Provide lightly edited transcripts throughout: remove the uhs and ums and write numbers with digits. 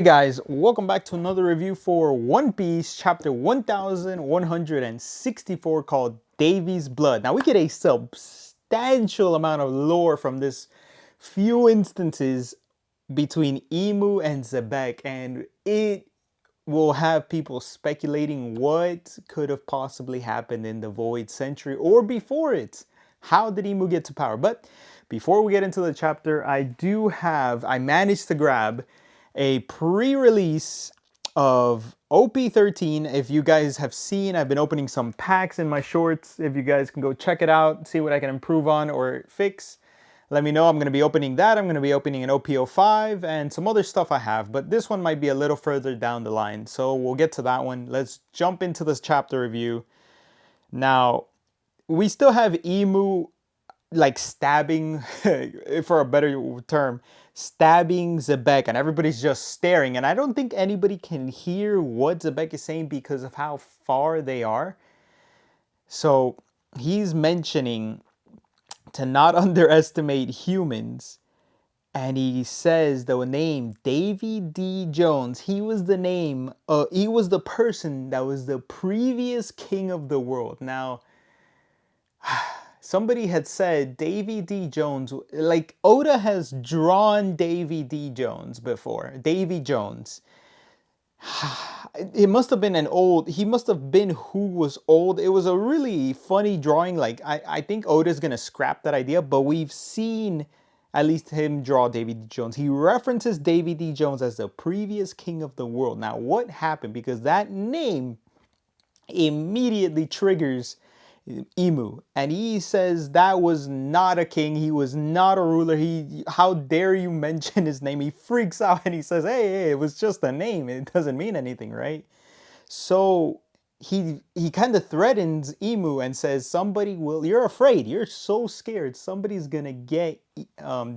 Hey guys, welcome back to another review for One Piece chapter 1164 called Davy's Blood. Now we get a substantial amount of lore from this few instances between Emu and Zebek, and it will have people speculating what could have possibly happened in the Void Century or before it. How did Emu get to power? But before we get into the chapter, I managed to grab a pre-release of OP13. If you guys have seen, I've been opening some packs in my shorts. If you guys can go check it out, see what I can improve on or fix, let me know. I'm going to be opening that. I'm going to be opening an OP05 and some other stuff I have, but this one might be a little further down the line. So we'll get to that one. Let's jump into this chapter review. Now, we still have Emu like stabbing, for a better term, stabbing Zebek, and everybody's just staring. And I don't think anybody can hear what Zebek is saying because of how far they are. So he's mentioning to not underestimate humans. And he says the name Davy D. Jones. He was the name, he was the person that was the previous king of the world. Now, somebody had said Davy D. Jones, like Oda has drawn Davy D. Jones before. Davy Jones. It must have been he must have been who was old. It was a really funny drawing. Like, I think Oda's gonna scrap that idea, but we've seen at least him draw Davy D. Jones. He references Davy D. Jones as the previous king of the world. Now, what happened? Because that name immediately triggers Emu, and he says that was not a king, he was not a ruler, how dare you mention his name. He freaks out and he says, hey, it was just a name, it doesn't mean anything, right? So he kind of threatens Emu and says, somebody will, you're afraid, you're so scared, somebody's gonna get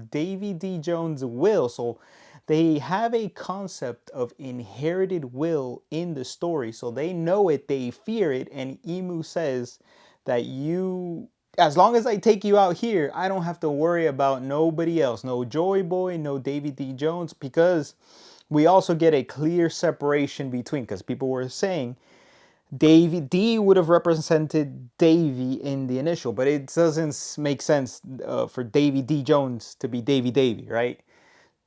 Davy D. Jones' will. So they have a concept of inherited will in the story, so they know it, they fear it. And Emu says that as long as I take you out here, I don't have to worry about nobody else, no Joy Boy, no Davy D. Jones, because we also get a clear separation between, because people were saying Davy D would have represented Davy in the initial, but it doesn't make sense for Davy D. Jones to be Davy, right?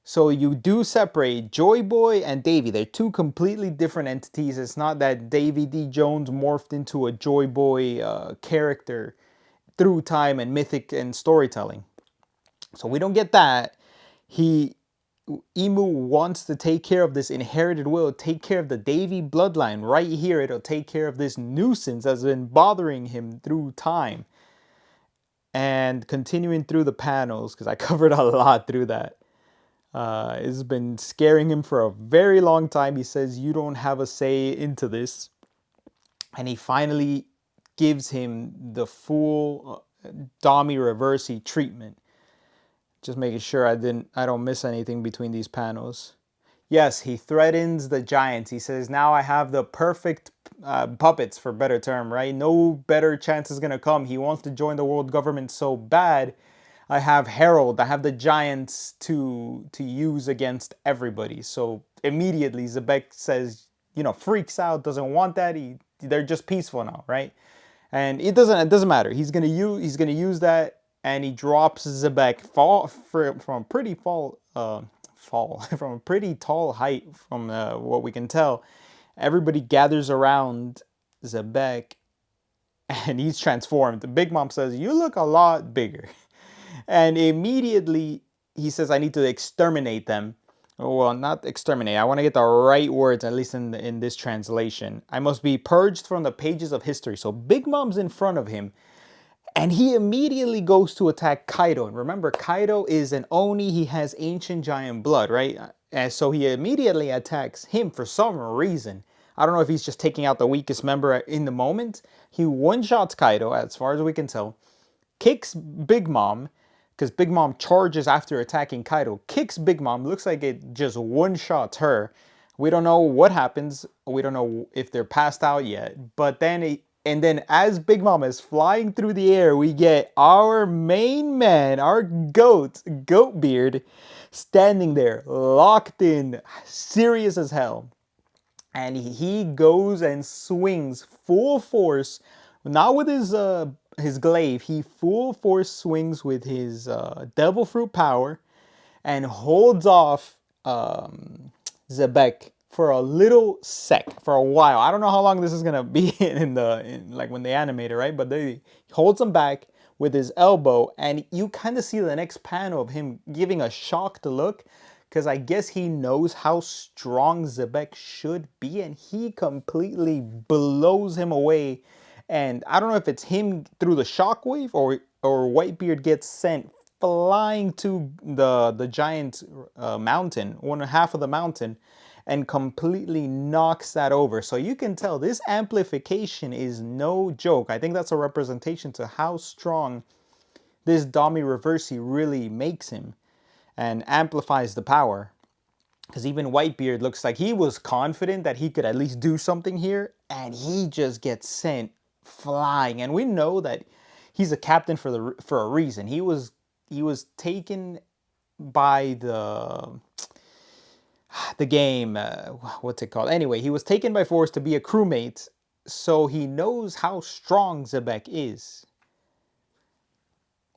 So you do separate Joy Boy and Davy. They're two completely different entities. It's not that Davy D. Jones morphed into a Joy Boy character through time and mythic and storytelling. So we don't get that. Emu wants to take care of this inherited will, take care of the Davy bloodline right here. It'll take care of this nuisance that's been bothering him through time. And continuing through the panels, because I covered a lot through that. It's been scaring him for a very long time. He says, you don't have a say into this. And he finally gives him the full Dami Reversi treatment. Just making sure I don't miss anything between these panels. Yes, he threatens the giants. He says, now I have the perfect puppets, for better term, right? No better chance is going to come. He wants to join the world government so bad. I have Herald, I have the giants to use against everybody. So immediately Zebek says, freaks out, doesn't want that. They're just peaceful now, right? And it doesn't matter. He's gonna use that, and he drops Zebek from a pretty from a pretty tall height, from what we can tell. Everybody gathers around Zebek, and he's transformed. The Big Mom says, you look a lot bigger. And immediately he says, I need to exterminate them. Well, not exterminate. I want to get the right words, at least in this translation. I must be purged from the pages of history. So Big Mom's in front of him, and he immediately goes to attack Kaido. And remember, Kaido is an Oni. He has ancient giant blood, right? And so he immediately attacks him for some reason. I don't know if he's just taking out the weakest member in the moment. He one-shots Kaido, as far as we can tell, kicks Big Mom, because Big Mom charges after attacking Kaido, kicks Big Mom, looks like it just one-shots her. We don't know what happens. We don't know if they're passed out yet. But then, as Big Mom is flying through the air, we get our main man, our Goatbeard, standing there, locked in, serious as hell. And he goes and swings full force, not with his glaive. He full force swings with his devil fruit power, and holds off Zebek for a little sec, for a while. I don't know how long this is gonna be like when they animate it, right? But they holds him back with his elbow, and you kind of see the next panel of him giving a shocked look, because I guess he knows how strong Zebek should be, and he completely blows him away. And I don't know if it's him through the shockwave, or Whitebeard gets sent flying to the giant mountain, one half of the mountain, and completely knocks that over. So you can tell this amplification is no joke. I think that's a representation to how strong this Dami Reversi really makes him and amplifies the power. Because even Whitebeard looks like he was confident that he could at least do something here, and he just gets sent flying. And we know that he's a captain for a reason. He was taken by the game. What's it called? Anyway, he was taken by force to be a crewmate, so he knows how strong Zebek is.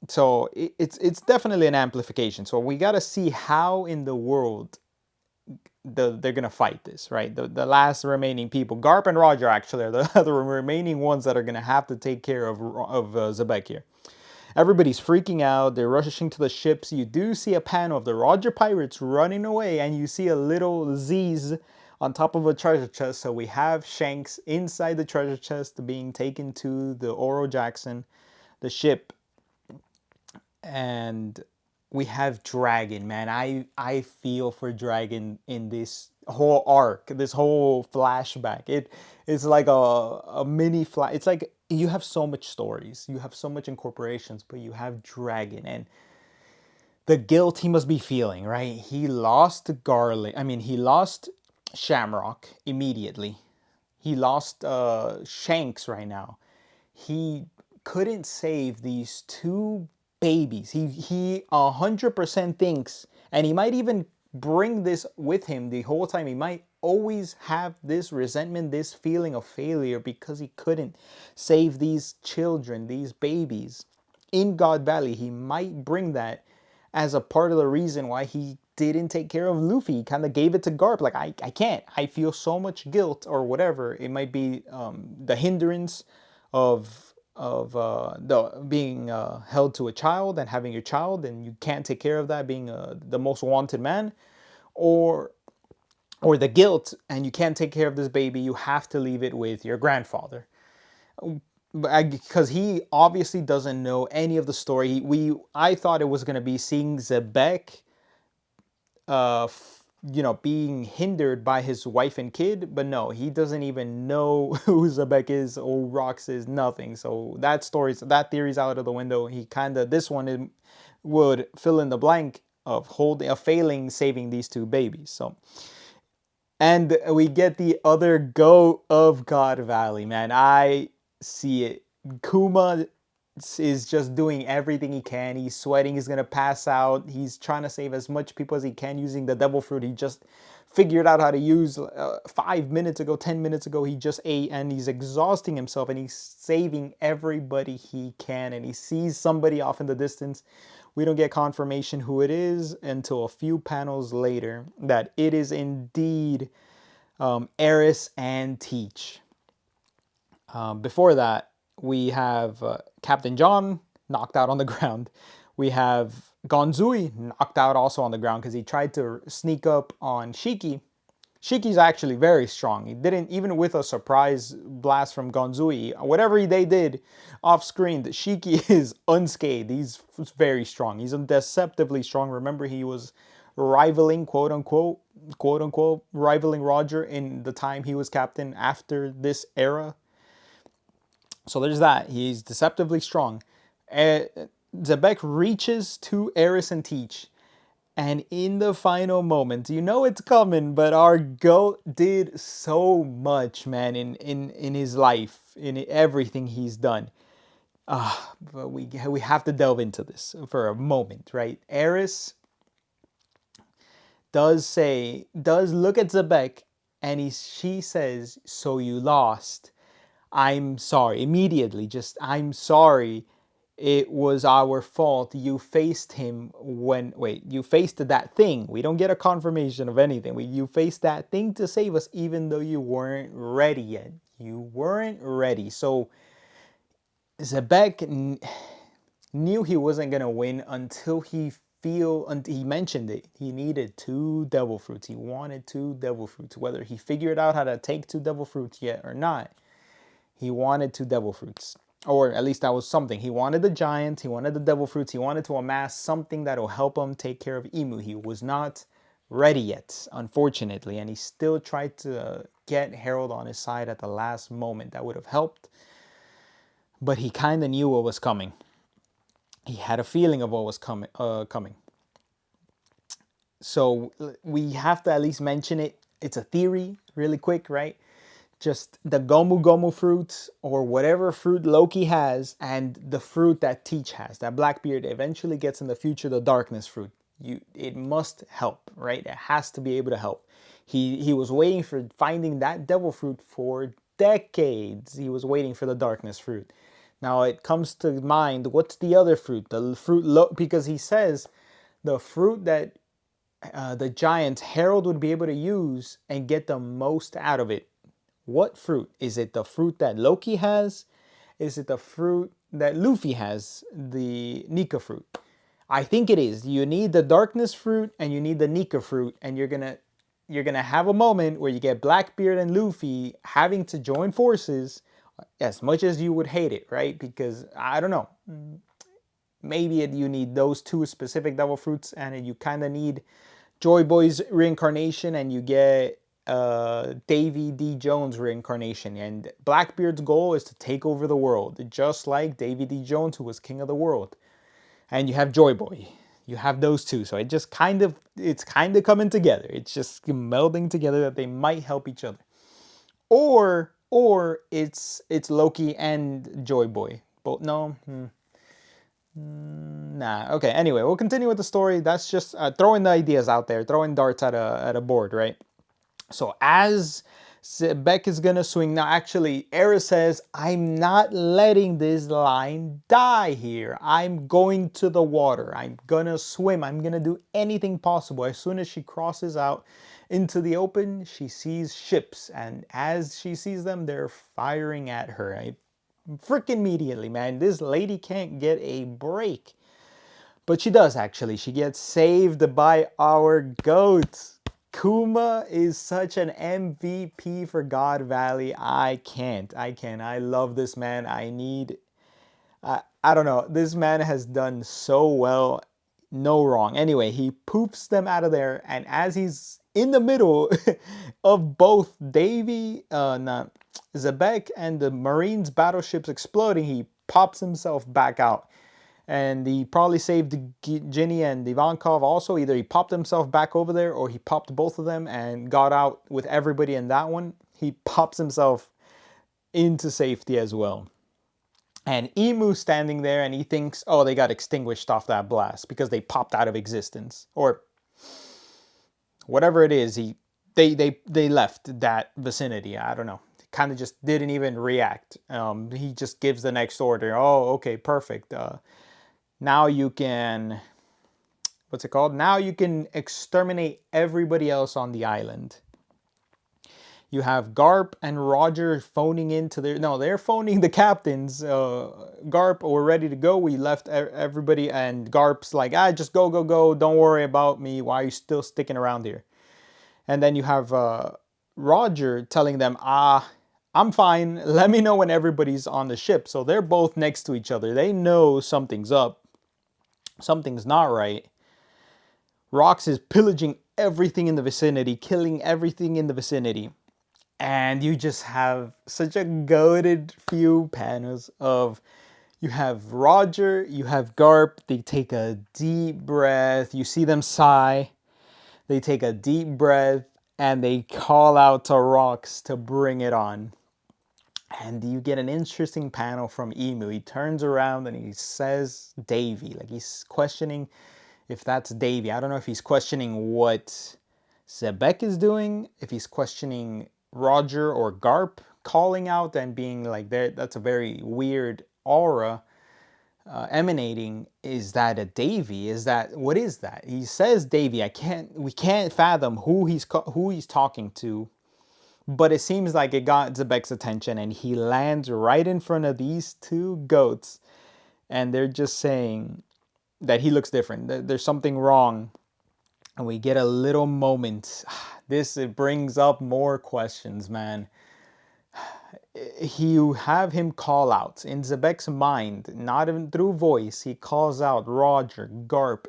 So it's definitely an amplification. So we got to see how in the world they're gonna fight this, right? The last remaining people, Garp and Roger, actually are the remaining ones that are gonna have to take care of Zebek here. Everybody's freaking out. They're rushing to the ships. You do see a panel of the Roger pirates running away, and you see a little Z's on top of a treasure chest. So we have Shanks inside the treasure chest being taken to the Oro Jackson, the ship. And we have Dragon, man. I feel for Dragon in this whole arc, this whole flashback. It's like a mini flash. It's like you have so much stories, you have so much incorporations, but you have Dragon, and the guilt he must be feeling, right? He lost Garlic. I mean, he lost Shamrock immediately. He lost Shanks right now. He couldn't save these two babies. He 100% thinks, and he might even bring this with him the whole time. He might always have this resentment, this feeling of failure because he couldn't save these children, these babies in God Valley. He might bring that as a part of the reason why he didn't take care of Luffy. He kind of gave it to Garp. Like, I can't. I feel so much guilt or whatever. It might be the hindrance of the being held to a child and having your child, and you can't take care of that, being the most wanted man, or the guilt, and you can't take care of this baby. You have to leave it with your grandfather. Because he obviously doesn't know any of the story. I thought it was gonna be seeing Zebek, being hindered by his wife and kid, but no, he doesn't even know who Zebek is or Rox is, nothing. So that theory's out of the window. He kind of, this one would fill in the blank of failing saving these two babies. So, and we get the other goat of God Valley, man. I see it. Kuma is just doing everything he can. He's sweating. He's gonna pass out. He's trying to save as much people as he can using the devil fruit he just figured out how to use 5 minutes ago, 10 minutes ago. He just ate, and he's exhausting himself, and he's saving everybody he can. And he sees somebody off in the distance. We don't get confirmation who it is until a few panels later that it is indeed Eris and Teach. Before that, we have Captain John knocked out on the ground. We have Gonzui knocked out also on the ground because he tried to sneak up on Shiki. Shiki's actually very strong. He didn't, even with a surprise blast from Gonzui, whatever they did off screen, Shiki is unscathed. He's very strong. He's deceptively strong. Remember, he was rivaling, quote unquote, rivaling Roger in the time he was captain after this era. So there's that. He's deceptively strong. Zebek reaches to Eris and Teach. And in the final moment, you know it's coming, but our GOAT did so much, man, in his life, in everything he's done. But we have to delve into this for a moment, right? Eris does look at Zebek, and she says, "So you lost. I'm sorry." Immediately, just, "I'm sorry. It was our fault. You faced him when, wait, you faced that thing." We don't get a confirmation of anything. You faced that thing to save us, even though you weren't ready yet. You weren't ready. So Zebek knew he wasn't gonna win until until he mentioned it. He needed two devil fruits. He wanted two devil fruits. Whether he figured out how to take two devil fruits yet or not, he wanted two devil fruits. Or at least that was something. He wanted the giant, he wanted the devil fruits, he wanted to amass something that'll help him take care of Emu. He was not ready yet, unfortunately, and he still tried to get Harold on his side at the last moment. That would have helped, but he kind of knew what was coming. He had a feeling of what was coming. So we have to at least mention it. It's a theory, really quick, right? Just the Gomu Gomu fruit, or whatever fruit Loki has, and the fruit that Teach has, that Blackbeard eventually gets in the future, the darkness fruit. It must help, right? It has to be able to help. He was waiting for finding that devil fruit for decades. He was waiting for the darkness fruit. Now it comes to mind, what's the other fruit? The fruit, because he says the fruit that the giant Harold would be able to use and get the most out of it. What fruit? Is it the fruit that Loki has? Is it the fruit that Luffy has, the Nika fruit? I think it is. You need the darkness fruit and you need the Nika fruit, and you're gonna have a moment where you get Blackbeard and Luffy having to join forces, as much as you would hate it, right? Because I don't know, maybe you need those two specific devil fruits, and you kind of need Joy Boy's reincarnation, and you get Davy D. Jones' reincarnation. And Blackbeard's goal is to take over the world, just like Davy D. Jones, who was king of the world. And you have Joy Boy. You have those two. So it's kind of coming together. It's just melding together that they might help each other. Or it's Loki and Joy Boy. But no. Nah. Okay. Anyway, we'll continue with the story. That's just throwing the ideas out there, throwing darts at a board, right? So as Beck is gonna swing now, actually, Era says, "I'm not letting this line die here. I'm going to the water. I'm gonna swim. I'm gonna do anything possible." As soon as she crosses out into the open, she sees ships, and as she sees them, they're firing at her. Freaking immediately, man. This lady can't get a break. But she does, actually. She gets saved by our goat. Kuma is such an MVP for God Valley. I can't. I love this man. I don't know. This man has done so well. No wrong. Anyway, he poops them out of there, and as he's in the middle of both Zebek and the Marines battleships exploding, he pops himself back out. And he probably saved Ginny and Ivankov also. Either he popped himself back over there, or he popped both of them and got out with everybody in that one. He pops himself into safety as well. And Emu's standing there, and he thinks, oh, they got extinguished off that blast because they popped out of existence. Or whatever it is, they left that vicinity. I don't know. Kind of just didn't even react. He just gives the next order. Oh, okay, perfect. Now you can, what's it called? Now you can exterminate everybody else on the island. You have Garp and Roger phoning into they're phoning the captains. Garp, we're ready to go. We left everybody, and Garp's like, just go, go, go. Don't worry about me. Why are you still sticking around here? And then you have Roger telling them, I'm fine. Let me know when everybody's on the ship. So they're both next to each other. They know something's up. Something's not right. Rox is pillaging everything in the vicinity, killing everything in the vicinity. And you just have such a goated few panels of, you have Roger, you have Garp, they take a deep breath, you see them sigh, they take a deep breath, and they call out to Rox to bring it on. And you get an interesting panel from Emu. He turns around and he says Davy, like he's questioning if that's Davy. I don't know if he's questioning what Zebek is doing, if he's questioning Roger or Garp, calling out and being like, that's a very weird aura emanating. Is that a Davy? Is that, what is that? He says Davy. We can't fathom who he's talking to, but it seems like it got Zebek's attention, and he lands right in front of these two goats, and they're just saying that he looks different. There's something wrong, and we get a little moment. It brings up more questions, man. You have him call out in Zebek's mind, not even through voice. He calls out Roger, Garp,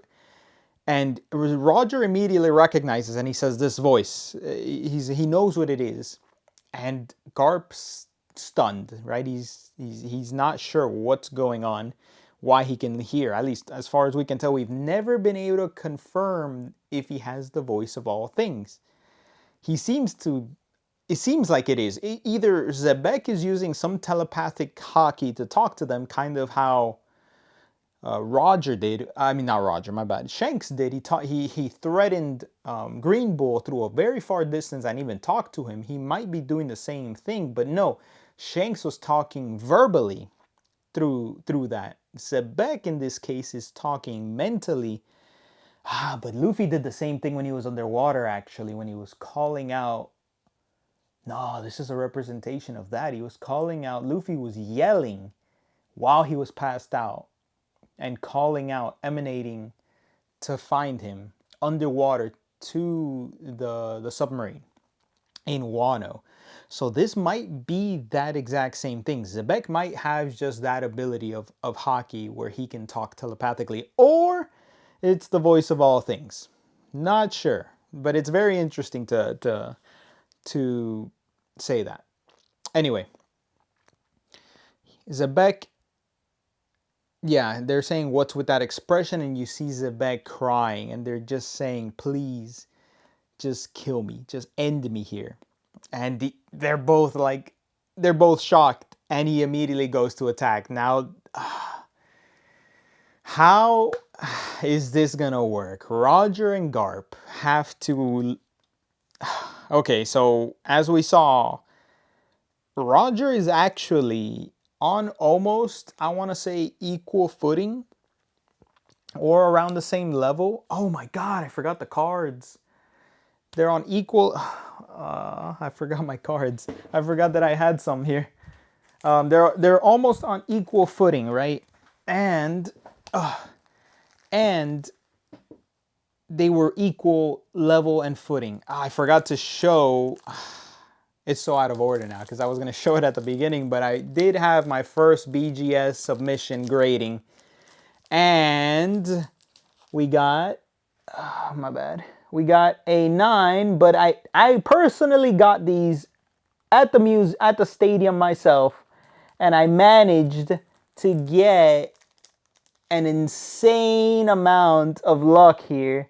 and Roger immediately recognizes, and he says, "This voice." He knows what it is, and Garp's stunned. Right? He's not sure what's going on, why he can hear. At least as far as we can tell, we've never been able to confirm if he has the voice of all things. He seems to. It seems like it is. Either Zebek is using some telepathic hockey to talk to them, kind of how Roger did. I mean, not Roger, my bad. Shanks did. He threatened Green Bull through a very far distance and even talked to him. He might be doing the same thing, but no. Shanks was talking verbally through that. Zebek in this case is talking mentally. But Luffy did the same thing when he was underwater, actually, when he was calling out. No, this is a representation of that. He was calling out. Luffy was yelling while he was passed out and calling out, emanating to find him underwater to the submarine in Wano. So this might be that exact same thing. Zebek might have just that ability of hockey where he can talk telepathically, or it's the voice of all things. Not sure, but it's very interesting to say that. Anyway, Zebek, yeah, they're saying what's with that expression, and you see Zebek crying, and they're just saying, please, just kill me, just end me here. And they're both shocked, and he immediately goes to attack. Now, how is this gonna work? Roger and Garp have to. Okay, so as we saw, Roger is actually on almost, I want to say, equal footing or around the same level. Oh my god, I forgot the cards. They're on equal. I forgot my cards. I forgot that I had some here. They're almost on equal footing, right? And they were equal level and footing. I forgot to show. It's so out of order now because I was going to show it at the beginning, but I did have my first BGS submission grading, and we got, my bad, we got a 9, but I personally got these at the stadium myself, and I managed to get an insane amount of luck here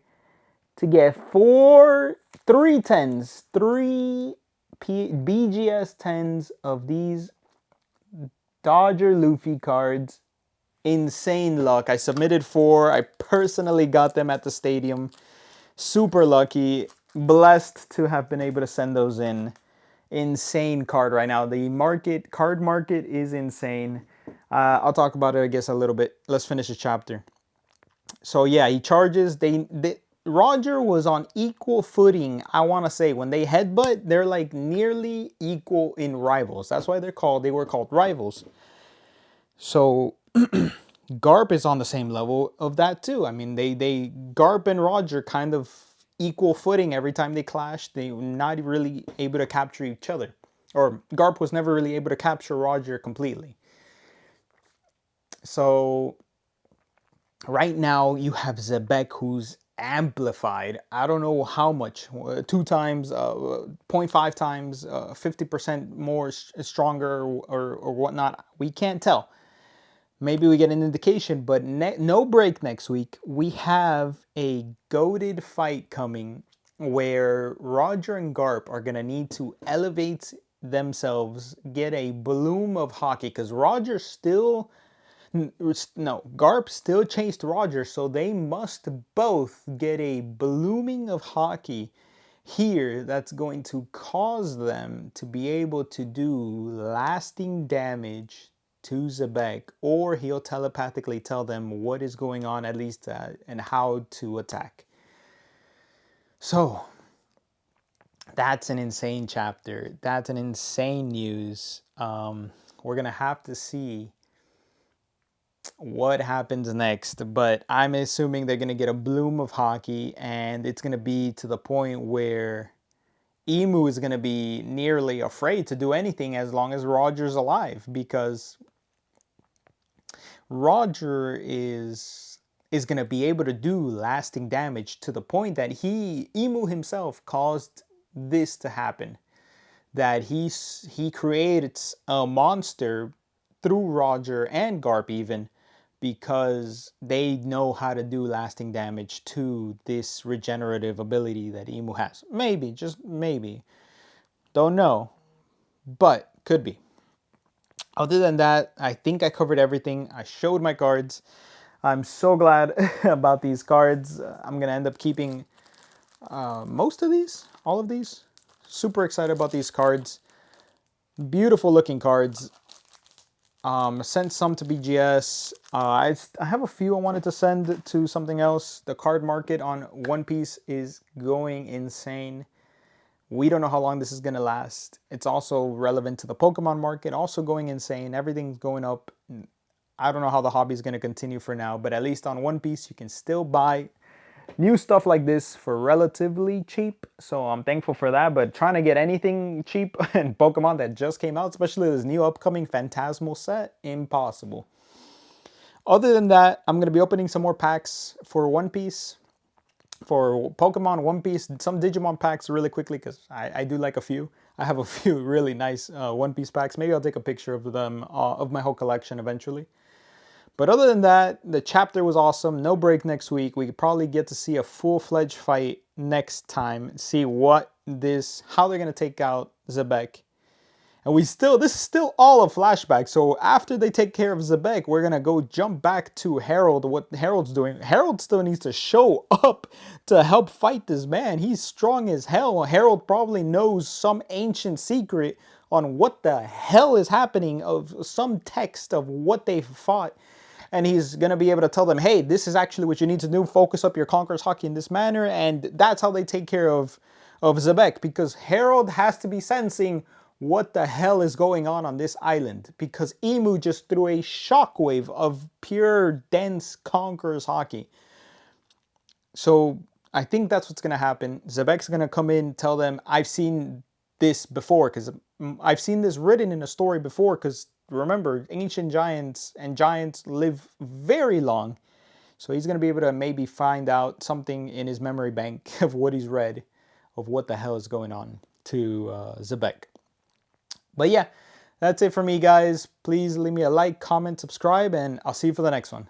to get three BGS 10s of these Dodger Luffy cards. Insane luck. I submitted 4. I personally got them at the stadium. Super lucky. Blessed to have been able to send those in. Insane card right now. The card market is insane. I'll talk about it, I guess, a little bit. Let's finish the chapter. So yeah, he charges. Roger was on equal footing, I want to say. When they headbutt, they're like nearly equal in rivals. That's why they were called rivals. So Garp is on the same level of that too. I mean, Garp and Roger kind of equal footing every time they clash. They were not really able to capture each other. Or Garp was never really able to capture Roger completely. So right now you have Zebek, who's amplified. I don't know how much, 2 times, 0.5 times, 50% more stronger or whatnot. We can't tell. Maybe we get an indication, but no break next week. We have a goated fight coming where Roger and Garp are going to need to elevate themselves, get a bloom of hockey, because Garp still chased Roger, so they must both get a blooming of hockey here that's going to cause them to be able to do lasting damage to Zebek, or he'll telepathically tell them what is going on, at least, and how to attack. So that's an insane chapter. That's an insane news. We're gonna have to see what happens next, but I'm assuming they're gonna get a bloom of hockey, and it's gonna be to the point where Emu is gonna be nearly afraid to do anything as long as Roger's alive, because Roger is going to be able to do lasting damage to the point that Emu himself caused this to happen. That he creates a monster through Roger and Garp even, because they know how to do lasting damage to this regenerative ability that Emu has. Maybe, just maybe. Don't know, but could be. Other than that, I think I covered everything. I showed my cards. I'm so glad about these cards. I'm going to end up keeping most of these, all of these. Super excited about these cards. Beautiful looking cards. Sent some to BGS. I have a few I wanted to send to something else. The card market on One Piece is going insane. We don't know how long this is going to last. It's also relevant to the Pokemon market, also going insane. Everything's going up. I don't know how the hobby is going to continue for now, but at least on One Piece, you can still buy new stuff like this for relatively cheap. So I'm thankful for that, but trying to get anything cheap in Pokemon that just came out, especially this new upcoming Phantasmal set, impossible. Other than that, I'm going to be opening some more packs for One Piece. For Pokemon, One Piece, some Digimon packs really quickly, because I do like a few. I have a few really nice One Piece packs. Maybe I'll take a picture of them, of my whole collection eventually. But other than that, the chapter was awesome. No break next week. We could probably get to see a full-fledged fight next time. See how they're going to take out Zebek. And this is still all a flashback. So after they take care of Zebek, we're going to go jump back to Harold, what Harold's doing. Harold still needs to show up to help fight this man. He's strong as hell. Harold probably knows some ancient secret on what the hell is happening, of some text of what they fought. And he's going to be able to tell them, hey, this is actually what you need to do. Focus up your Conqueror's Haki in this manner. And that's how they take care of Zebek, because Harold has to be sensing what the hell is going on this island, because Emu just threw a shockwave of pure, dense Conqueror's Haki. So I think that's what's going to happen. Zebek's going to come in, tell them, I've seen this before, because I've seen this written in a story before, because remember, ancient giants and giants live very long. So he's going to be able to maybe find out something in his memory bank of what he's read, of what the hell is going on to Zebek. But yeah, that's it for me, guys. Please leave me a like, comment, subscribe, and I'll see you for the next one.